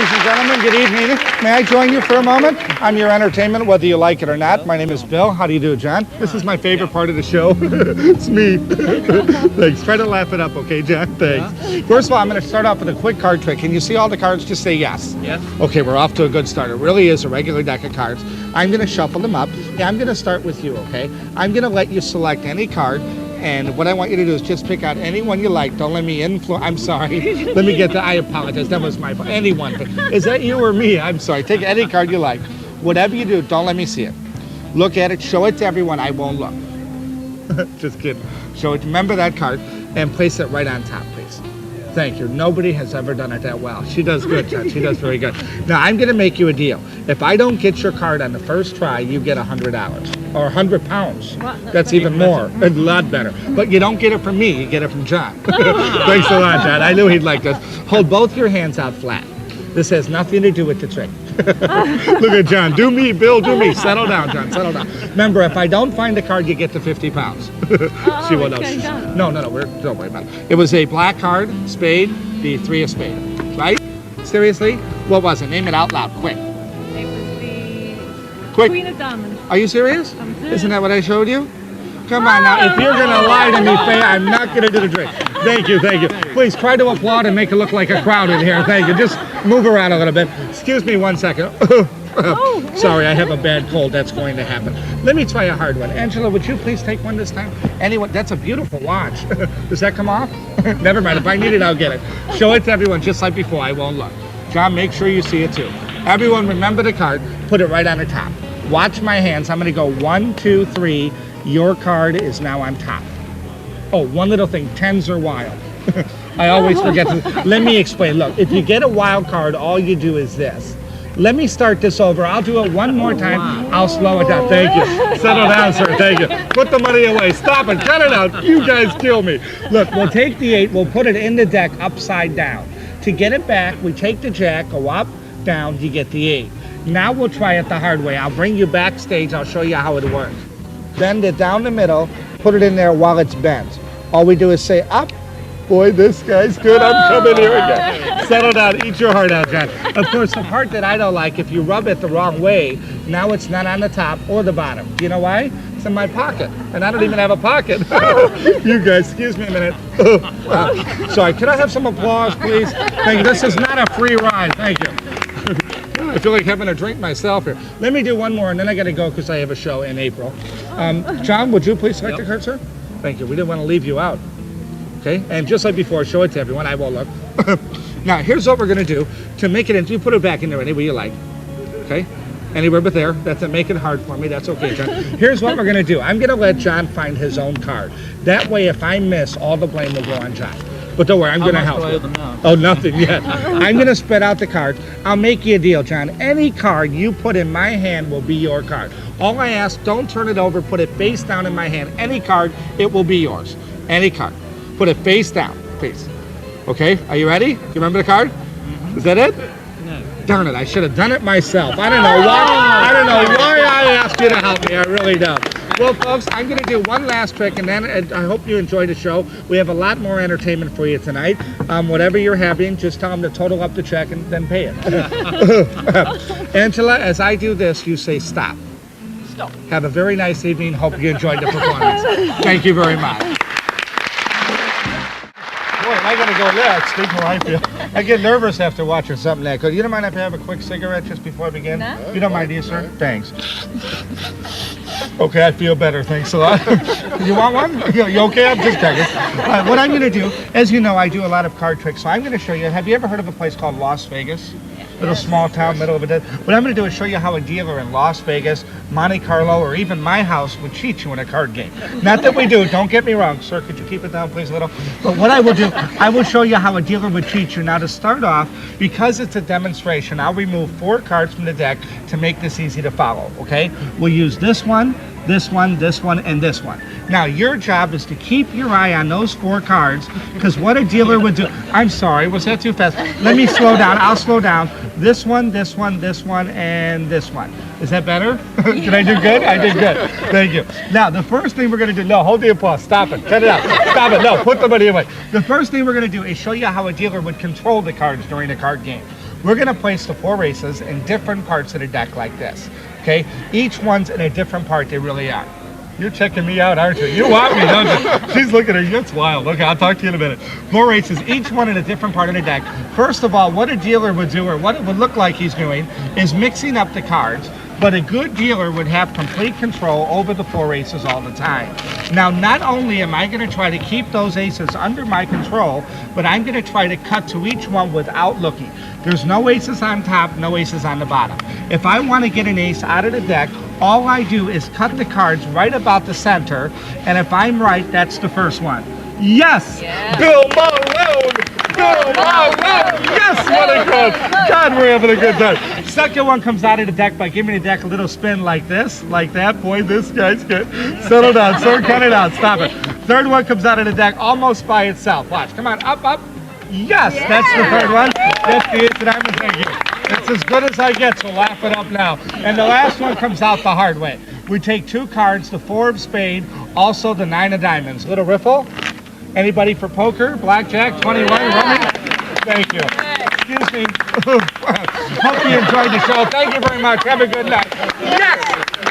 Ladies and gentlemen, good evening. May I join you for a moment? I'm your entertainment, whether you like it or not. My name is Bill. How do you do, John? This is my favorite part of the show. It's me. Thanks. Try to laugh it up, okay, John? Thanks. First of all, I'm going to start off with a quick card trick. Can you see all the cards? Just say yes. Yes. Okay, we're off to a good start. It really is a regular deck of cards. I'm going to shuffle them up. Yeah, I'm going to start with you, okay? I'm going to let you select any card. And what I want you to do is just pick out any one you like. Don't let me influence. I'm sorry. Let me get to. I apologize. That was my fault. Anyone. Is that you or me? I'm sorry. Take any card you like. Whatever you do, don't let me see it. Look at it. Show it to everyone. I won't look. Just kidding. Show it. Remember that card and place it right on top, please. Thank you. Nobody has ever done it that well. She does good, John. She does very good. Now, I'm going to make you a deal. If I don't get your card on the first try, you get $100 or 100 pounds. That's even more, a lot better. But you don't get it from me. You get it from John. Thanks a lot, John. I knew he'd like this. Hold both your hands out flat. This has nothing to do with the trick. Look at John. Do me, Bill, do me. Settle down, John. Settle down. Remember, if I don't find the card, you get the 50 pounds. See what else? No. Don't worry about it. It was a black card, spade, the 3 of spade. Right? Seriously? What was it? Name it out loud, quick. It was the Quick. Queen of Diamonds. Are you serious? I'm serious. Isn't that what I showed you? Come on now. If you're going to lie to me, Faye, I'm not going to do the trick. Thank you, thank you. Please try to applaud and make it look like a crowd in here. Thank you. Just move around a little bit. Excuse me 1 second. Sorry, I have a bad cold. That's going to happen. Let me try a hard one. Angela, would you please take one this time? Anyone? That's a beautiful watch. Does that come off? Never mind. If I need it, I'll get it. Show it to everyone just like before. I won't look. John, make sure you see it too. Everyone remember the card. Put it right on the top. Watch my hands. I'm going to go 1, 2, 3. Your card is now on top. Oh, one little thing. 10s are wild. I always forget to. Let me explain. Look, if you get a wild card, all you do is this. Let me start this over. I'll do it one more time. I'll slow it down. Thank you. Settle down, sir. Thank you. Put the money away. Stop it. Cut it out. You guys kill me. Look, we'll take the 8. We'll put it in the deck upside down. To get it back, we take the jack, go up, down, you get the 8. Now we'll try it the hard way. I'll bring you backstage. I'll show you how it works. Bend it down the middle. Put it in there while it's bent. All we do is say up. Boy, this guy's good. I'm coming here again. Settle down. Eat your heart out, John. Of course, the part that I don't like, if you rub it the wrong way, now it's not on the top or the bottom. Do you know why? It's in my pocket, and I don't even have a pocket. You guys, excuse me a minute. Sorry, can I have some applause, please? Thank you. This is not a free ride. Thank you. I feel like having a drink myself here. Let me do one more, and then I got to go because I have a show in April. John, would you please select the card, sir? Thank you. We didn't want to leave you out. Okay, and just like before, show it to everyone. I won't look. Now, here's what we're going to do to make it into. You put it back in there any way you like. Okay, anywhere but there. That's make it hard for me. That's okay, John. Here's what we're going to do. I'm going to let John find his own card. That way, if I miss, all the blame will go on John. But don't worry, I'm going to help you. Oh, nothing yet. I'm going to spread out the cards. I'll make you a deal, John. Any card you put in my hand will be your card. All I ask, don't turn it over. Put it face down in my hand. Any card, it will be yours. Any card. Put it face down, please. Okay, are you ready? You remember the card? Is that it? No. Darn it, I should have done it myself. I don't know why I asked you to help me. I really don't. Well, folks, I'm going to do one last trick, and then I hope you enjoy the show. We have a lot more entertainment for you tonight. Whatever you're having, just tell them to total up the check and then pay it. Angela, as I do this, you say stop. Stop. Have a very nice evening. Hope you enjoyed the performance. Thank you very much. I gotta go there. Speak how I feel. I get nervous after watching something like that. You don't mind if I have a quick cigarette just before I begin? No. You don't mind, do you, sir? Thanks. Okay, I feel better. Thanks a lot. You want one? You okay? I'm just checking. What I'm going to do, as you know, I do a lot of card tricks, so I'm going to show you. Have you ever heard of a place called Las Vegas? Little small town, middle of a desert. What I'm going to do is show you how a dealer in Las Vegas, Monte Carlo, or even my house would cheat you in a card game. Not that we do. Don't get me wrong. Sir, could you keep it down, please, a little? But what I will do, I will show you how a dealer would cheat you. Now, to start off, because it's a demonstration, I'll remove 4 cards from the deck to make this easy to follow, okay? We'll use this one, this one, this one, and this one. Now, your job is to keep your eye on those 4 cards, because what a dealer would do... I'm sorry, was that too fast? Let me slow down. I'll slow down. This one, this one, this one, and this one. Is that better? Did I do good? I did good. Thank you. Now, the first thing we're going to do... No, hold the applause. Stop it. Cut it out. Stop it. No, put the money away. The first thing we're going to do is show you how a dealer would control the cards during a card game. we're going to place the 4 aces in different parts of the deck like this. Okay, each one's in a different part. They really are. You're checking me out, aren't you? You want me, don't you? She's looking at her. It's wild. Okay, I'll talk to you in a minute. 4 aces, each one in a different part of the deck. First of all, what a dealer would do, or what it would look like he's doing, is mixing up the cards. But a good dealer would have complete control over the 4 aces all the time. Now, not only am I going to try to keep those aces under my control, but I'm going to try to cut to each one without looking. There's no aces on top, no aces on the bottom. If I want to get an ace out of the deck, all I do is cut the cards right about the center, and if I'm right, that's the first one. Yes! Yeah. Bill Malone! Bill Malone! Yes! What a good! God, we're having a good time. Second one comes out of the deck by giving the deck a little spin like this, like that. Boy, this guy's good. Settle down, sir. Cut it out. Stop it. Third one comes out of the deck almost by itself. Watch. Come on. Up, up. Yes! Yeah. That's the third one. That's the ace that I'm thinking. It's as good as I get, so laugh it up now. And the last one comes out the hard way. We take 2 cards, the 4 of spade, also the 9 of diamonds. Little riffle? Anybody for poker? Blackjack? 21? Rummy? Thank you. Excuse me. Hope you enjoyed the show. Thank you very much. Have a good night. Yes!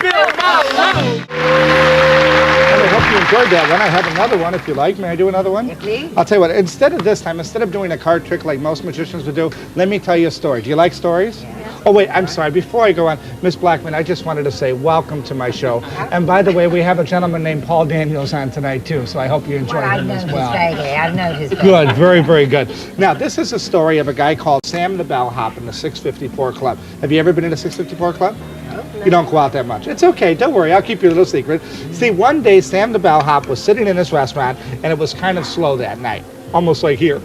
Bill Malone! I hope you enjoyed that one. I have another one if you like. May I do another one? Please. I'll tell you what, instead of doing a card trick like most magicians would do, let me tell you a story. Do you like stories? Yeah. Oh wait, I'm sorry, before I go on, Miss Blackman, I just wanted to say welcome to my show. And by the way, we have a gentleman named Paul Daniels on tonight too, so I hope you enjoy him as well. I know his face. Good, very, very good. Now, this is a story of a guy called Sam the Bellhop in the 654 Club. Have you ever been in a 654 Club? You don't go out that much. It's okay, don't worry, I'll keep your little secret. See, one day Sam the Bellhop was sitting in his restaurant and it was kind of slow that night. Almost like here.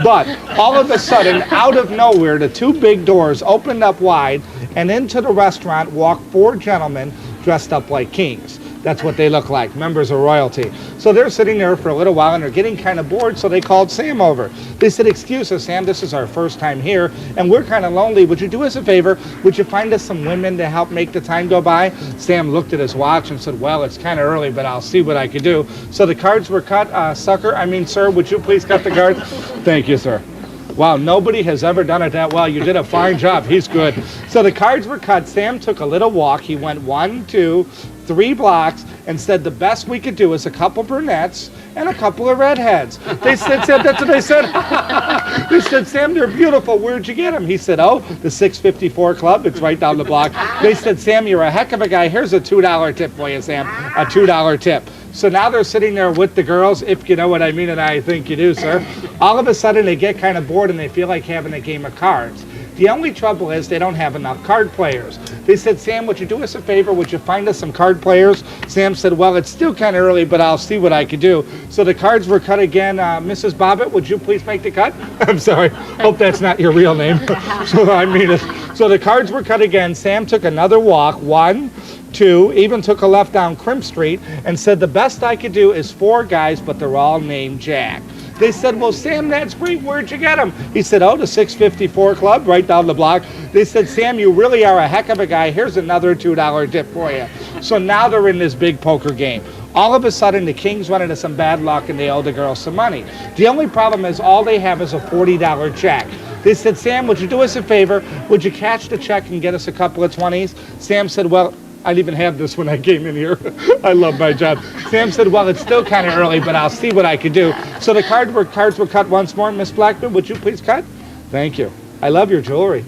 But all of a sudden, out of nowhere, the 2 big doors opened up wide and into the restaurant walked 4 gentlemen dressed up like kings. That's what they look like, members of royalty. So they're sitting there for a little while and they're getting kind of bored, so they called Sam over. They said, excuse us, Sam, this is our first time here and we're kind of lonely. Would you do us a favor? Would you find us some women to help make the time go by? Sam looked at his watch and said, well, it's kind of early, but I'll see what I can do. So the cards were cut. Sir, would you please cut the cards? Thank you, sir. Wow, nobody has ever done it that well. You did a fine job. He's good. So the cards were cut. Sam took a little walk. He went 1, 2, 3 blocks and said the best we could do is a couple brunettes and a couple of redheads. They said, Sam, that's what they said. They said, Sam, they're beautiful. Where'd you get them? He said, oh, the 654 Club. It's right down the block. They said, Sam, you're a heck of a guy. Here's a $2 tip for you, Sam. A $2 tip. So now they're sitting there with the girls, if you know what I mean, and I think you do, sir. All of a sudden, they get kind of bored and they feel like having a game of cards. The only trouble is they don't have enough card players. They said, Sam, would you do us a favor? Would you find us some card players? Sam said, well, it's still kind of early, but I'll see what I can do. So the cards were cut again. Mrs. Bobbitt, would you please make the cut? I'm sorry. Hope that's not your real name. So I mean it. So the cards were cut again. Sam took another walk. 1, 2, even took a left down Crimp Street and said, the best I could do is 4 guys, but they're all named Jack. They said, well, Sam, that's great. Where'd you get them? He said, oh, the 654 Club, right down the block. They said, Sam, you really are a heck of a guy. Here's another $2 tip for you. So now they're in this big poker game. All of a sudden, the Kings run into some bad luck and they owe the girls some money. The only problem is all they have is a $40 check. They said, Sam, would you do us a favor? Would you cash the check and get us a couple of 20s? Sam said, well, I didn't even have this when I came in here. I love my job. Sam said, well, it's still kind of early, but I'll see what I can do. So the cards were cut once more. Miss Blackman, would you please cut? Thank you. I love your jewelry.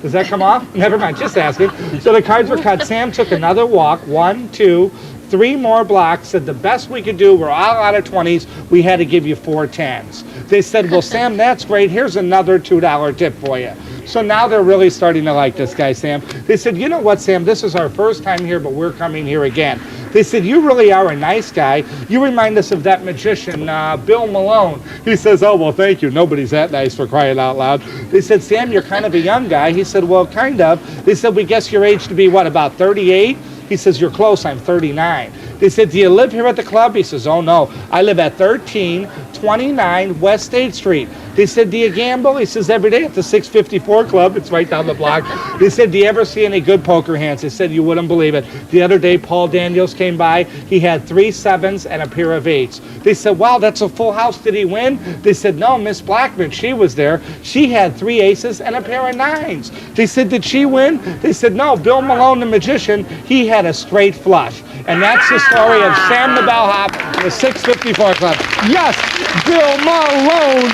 Does that come off? Never mind, just asking. So the cards were cut. Sam took another walk. 1, 2, 3 more blocks. Said the best we could do, we're all out of 20s. We had to give you 4 10s. They said, well, Sam, that's great. Here's another $2 tip for you. So now they're really starting to like this guy, Sam. They said, you know what, Sam, this is our first time here, but we're coming here again. They said, you really are a nice guy. You remind us of that magician, Bill Malone. He says, oh, well, thank you. Nobody's that nice, for crying out loud. They said, Sam, you're kind of a young guy. He said, well, kind of. They said, we guess your age to be, what, about 38? He says, you're close, I'm 39. They said, do you live here at the club? He says, oh no, I live at 1329 West State Street. They said, do you gamble? He says, every day at the 654 Club. It's right down the block. They said, do you ever see any good poker hands? They said, you wouldn't believe it. The other day, Paul Daniels came by. He had 3 7s and a pair of 8s. They said, wow, that's a full house. Did he win? They said, no, Miss Blackman, she was there. She had 3 aces and a pair of 9s. They said, did she win? They said, no, Bill Malone, the magician, he had a straight flush. And that's the story of Sam the Bellhop, the 654 Club. Yes, Bill Malone.